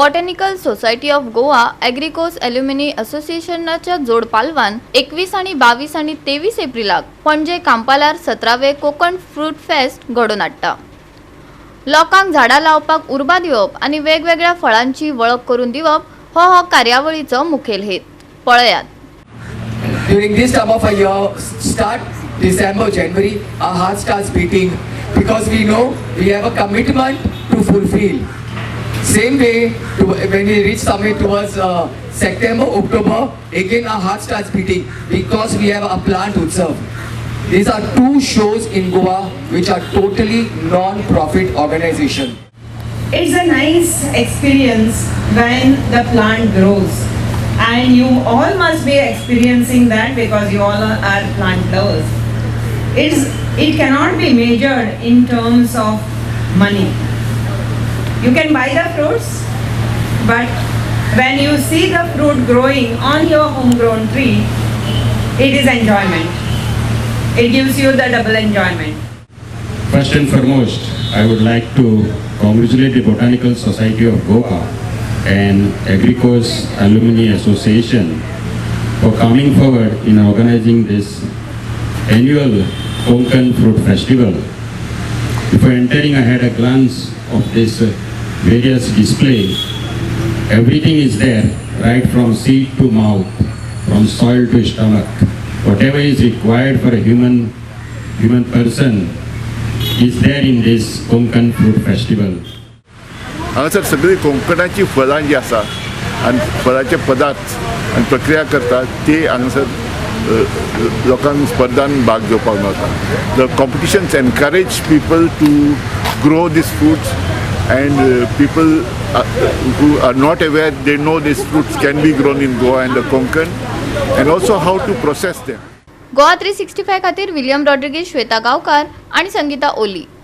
Botanical society of Goa ॲग्रिकोस ॲल्युमिनी असोसिएशनच्या जोड पालवान 21 आणि 22 आणि 23 एप्रिलाक पणजे कांपालार 17वे कोकण फ्रूट फेस्ट घडोवन हाडटा। लोकांक झाडां लावपाक उर्बा दिवप आणि वेगवेगळ्या फळांची वळख करून दिवप हो कार्यावळीचो मुखेल हेत। पळयात। During this time of a year, start December, January, our heart starts beating because we know we have a commitment to fulfill. Same way, when we reach summit towards September, October, again our heart starts beating because we have a plant utsav. These are two shows in Goa which are totally non-profit organization. It's a nice experience when the plant grows, and you all must be experiencing that because you all are plant lovers. It cannot be measured in terms of money. You can buy the fruits, but when you see the fruit growing on your homegrown tree, it is enjoyment. It gives you the double enjoyment. First and foremost, I would like to congratulate the Botanical Society of Goa and Agricos Alumni Association for coming forward in organizing this annual Konkan Fruit Festival. Before entering, I had a glance of this various display. Everything is there, right from seed to mouth, from soil to stomach. Whatever is required for a human person is there in this Konkan Fruit Festival. हांगासर सगळी कोंकणाची फळां जी आसा आनी फळाचे पदार्थ आनी प्रक्रिया करतात ते हांगासर लोकांक स्पर्धान भाग घेवपाक मेळटा। The competitions encourage people to grow these fruits and people who are not aware, they know these fruits can be grown in Goa and the Konkan, and also how to process them. GOA365 खातीर William Rodrigues, Shweta गांवकार आणि संगीता ओली।